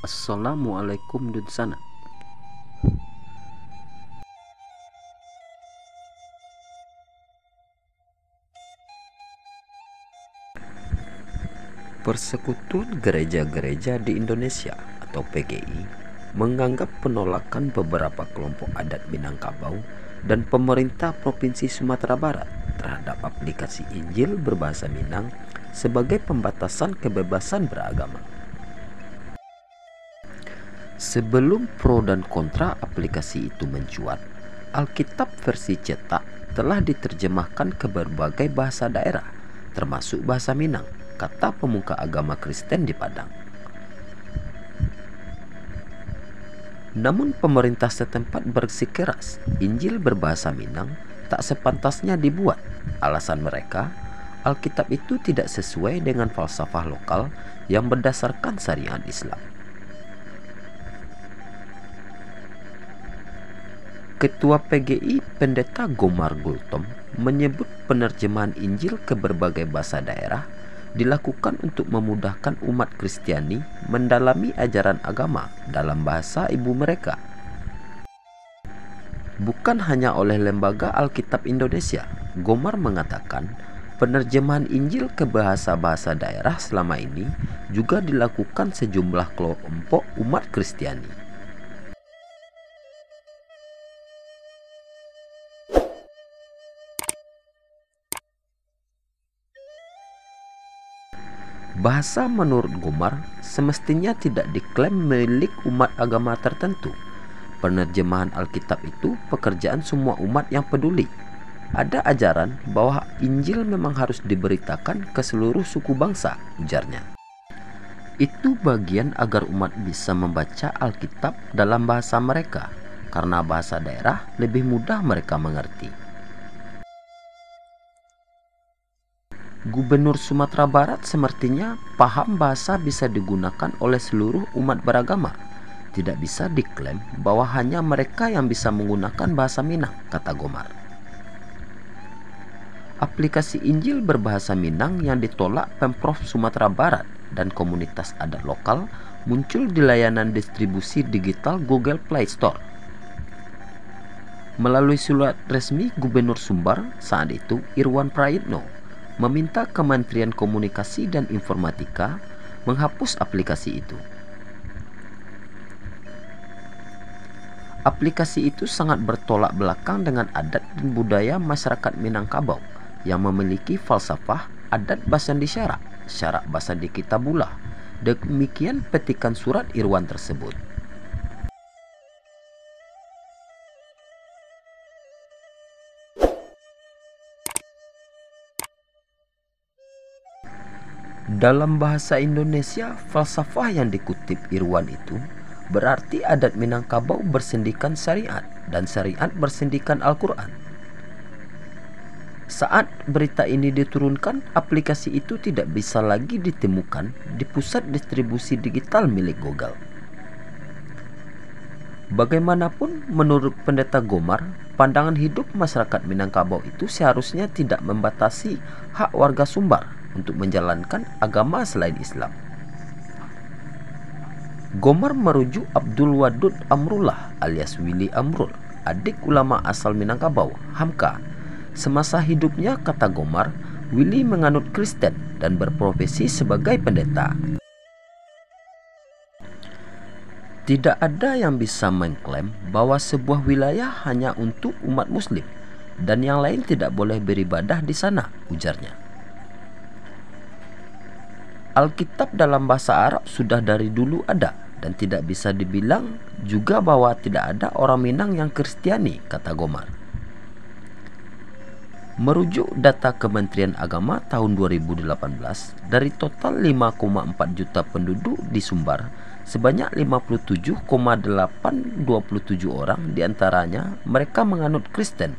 Assalamualaikum Dunsana. Persekutuan Gereja-Gereja di Indonesia atau PGI menganggap penolakan beberapa kelompok adat Minangkabau dan pemerintah Provinsi Sumatera Barat terhadap aplikasi Injil berbahasa Minang sebagai pembatasan kebebasan beragama. Sebelum pro dan kontra aplikasi itu mencuat, Alkitab versi cetak telah diterjemahkan ke berbagai bahasa daerah, termasuk bahasa Minang, kata pemuka agama Kristen di Padang. Namun pemerintah setempat bersikeras Injil berbahasa Minang tak sepantasnya dibuat. Alasan mereka, Alkitab itu tidak sesuai dengan falsafah lokal yang berdasarkan syariat Islam. Ketua PGI Pendeta Gomar Gultom menyebut penerjemahan Injil ke berbagai bahasa daerah dilakukan untuk memudahkan umat Kristiani mendalami ajaran agama dalam bahasa ibu mereka. Bukan hanya oleh Lembaga Alkitab Indonesia, Gomar mengatakan penerjemahan Injil ke bahasa-bahasa daerah selama ini juga dilakukan sejumlah kelompok umat Kristiani. Bahasa menurut Gomar semestinya tidak diklaim milik umat agama tertentu. Penerjemahan Alkitab itu pekerjaan semua umat yang peduli. Ada ajaran bahwa Injil memang harus diberitakan ke seluruh suku bangsa, ujarnya. Itu bagian agar umat bisa membaca Alkitab dalam bahasa mereka, karena bahasa daerah lebih mudah mereka mengerti. Gubernur Sumatera Barat semestinya paham bahasa bisa digunakan oleh seluruh umat beragama. Tidak bisa diklaim bahwa hanya mereka yang bisa menggunakan bahasa Minang, kata Gomar. Aplikasi Injil berbahasa Minang yang ditolak Pemprov Sumatera Barat dan komunitas adat lokal muncul di layanan distribusi digital Google Play Store. Melalui surat resmi Gubernur Sumbar saat itu, Irwan Prayitno, meminta Kementerian Komunikasi dan Informatika menghapus aplikasi itu. Aplikasi itu sangat bertolak belakang dengan adat dan budaya masyarakat Minangkabau yang memiliki falsafah adat Basandi Syarak, Syarak Basandi Kitabullah. Demikian petikan surat Irwan tersebut. Dalam bahasa Indonesia, falsafah yang dikutip Irwan itu berarti adat Minangkabau bersendikan syariat dan syariat bersendikan Al-Quran. Saat berita ini diturunkan, aplikasi itu tidak bisa lagi ditemukan di pusat distribusi digital milik Google. Bagaimanapun, menurut Pendeta Gomar, pandangan hidup masyarakat Minangkabau itu seharusnya tidak membatasi hak warga Sumbar untuk menjalankan agama selain Islam. Gomar merujuk Abdul Wadud Amrullah alias Willy Amrul, adik ulama asal Minangkabau, Hamka. Semasa hidupnya, kata Gomar, Willy menganut Kristen dan berprofesi sebagai pendeta. Tidak ada yang bisa mengklaim bahwa sebuah wilayah hanya untuk umat Muslim dan yang lain tidak boleh beribadah di sana, ujarnya. Alkitab dalam bahasa Arab sudah dari dulu ada dan tidak bisa dibilang juga bahwa tidak ada orang Minang yang Kristiani, kata Gomar. Merujuk data Kementerian Agama tahun 2018, dari total 5,4 juta penduduk di Sumbar, sebanyak 57,827 orang diantaranya mereka menganut Kristen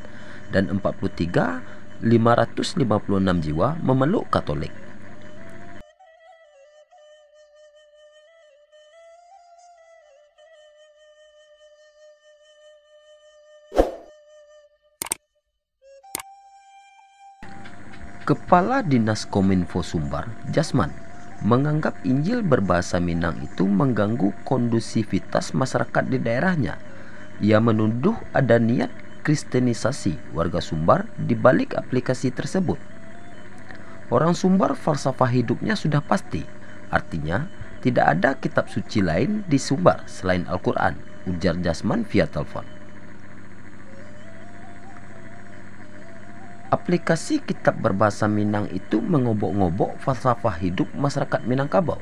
dan 43.556 jiwa memeluk Katolik. Kepala Dinas Kominfo Sumbar, Jasman, menganggap Injil berbahasa Minang itu mengganggu kondusivitas masyarakat di daerahnya. Ia menuduh ada niat kristenisasi warga Sumbar di balik aplikasi tersebut. Orang Sumbar falsafah hidupnya sudah pasti, artinya tidak ada kitab suci lain di Sumbar selain Al-Quran, ujar Jasman via telepon. Aplikasi kitab berbahasa Minang itu mengobok-ngobok falsafah hidup masyarakat Minangkabau.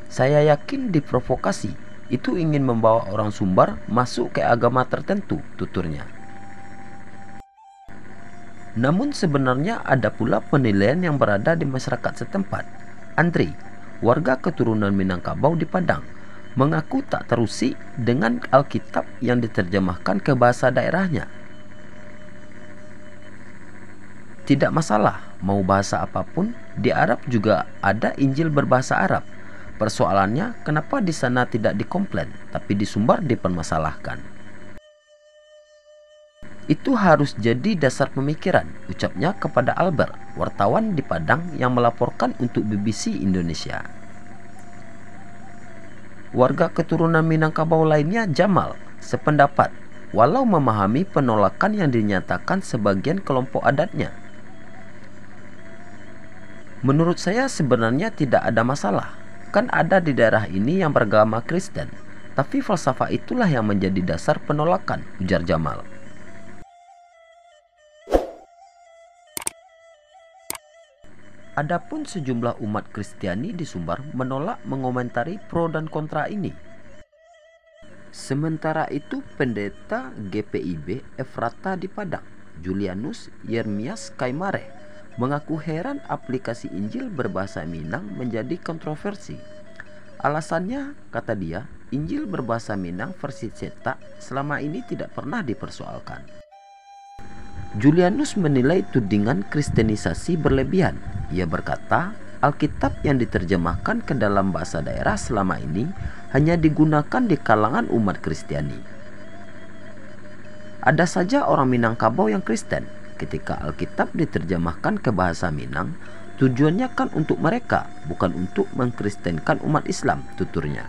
Saya yakin diprovokasi, itu ingin membawa orang Sumbar masuk ke agama tertentu, tuturnya. Namun sebenarnya ada pula penilaian yang berada di masyarakat setempat. Andri, warga keturunan Minangkabau di Padang, mengaku tak terusik dengan Alkitab yang diterjemahkan ke bahasa daerahnya. Tidak masalah, mau bahasa apapun, di Arab juga ada Injil berbahasa Arab. Persoalannya, kenapa di sana tidak dikomplain, tapi di Sumbar dipermasalahkan? Itu harus jadi dasar pemikiran, ucapnya kepada Albert, wartawan di Padang yang melaporkan untuk BBC Indonesia. Warga keturunan Minangkabau lainnya, Jamal, sependapat, walau memahami penolakan yang dinyatakan sebagian kelompok adatnya. Menurut saya sebenarnya tidak ada masalah. Kan ada di daerah ini yang beragama Kristen. Tapi falsafah itulah yang menjadi dasar penolakan, ujar Jamal. Adapun sejumlah umat Kristiani di Sumbar menolak mengomentari pro dan kontra ini. Sementara itu pendeta GPIB Efrata di Padang, Julianus Yermias Kaimare, mengaku heran aplikasi Injil berbahasa Minang menjadi kontroversi. Alasannya, kata dia, Injil berbahasa Minang versi cetak selama ini tidak pernah dipersoalkan. Julianus menilai tudingan kristenisasi berlebihan. Ia berkata, Alkitab yang diterjemahkan ke dalam bahasa daerah selama ini hanya digunakan di kalangan umat Kristiani. Ada saja orang Minangkabau yang Kristen. Ketika Alkitab diterjemahkan ke bahasa Minang, tujuannya kan untuk mereka, bukan untuk mengkristenkan umat Islam, tuturnya.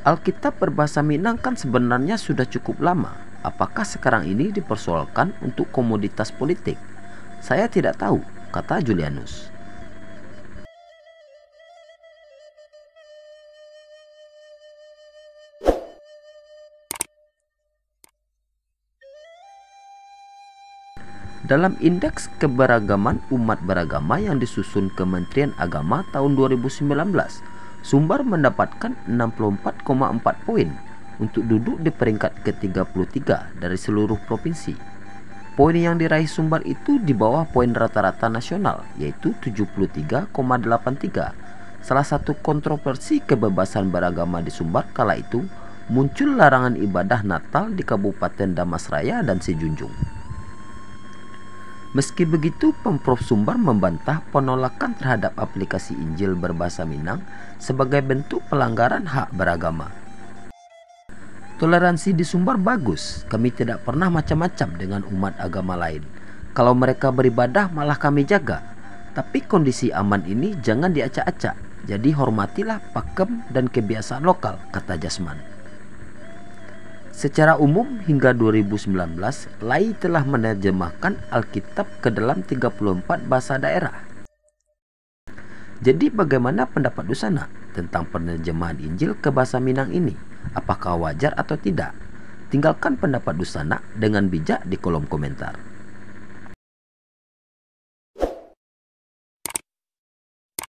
Alkitab berbahasa Minang kan sebenarnya sudah cukup lama. Apakah sekarang ini dipersoalkan untuk komoditas politik? Saya tidak tahu, kata Julianus. Dalam Indeks Keberagaman Umat Beragama yang disusun Kementerian Agama tahun 2019, Sumbar mendapatkan 64,4 poin untuk duduk di peringkat ke-33 dari seluruh provinsi. Poin yang diraih Sumbar itu di bawah poin rata-rata nasional, yaitu 73,83. Salah satu kontroversi kebebasan beragama di Sumbar kala itu muncul larangan ibadah Natal di Kabupaten Damasraya dan Sejunjung. Meski begitu, Pemprov Sumbar membantah penolakan terhadap aplikasi Injil berbahasa Minang sebagai bentuk pelanggaran hak beragama. Toleransi di Sumbar bagus, kami tidak pernah macam-macam dengan umat agama lain. Kalau mereka beribadah malah kami jaga. Tapi kondisi aman ini jangan diacak-acak, jadi hormatilah pakem dan kebiasaan lokal, kata Jasman. Secara umum hingga 2019, LAI telah menerjemahkan Alkitab ke dalam 34 bahasa daerah. Jadi bagaimana pendapat Dusana tentang penerjemahan Injil ke bahasa Minang ini? Apakah wajar atau tidak? Tinggalkan pendapat Dusana dengan bijak di kolom komentar.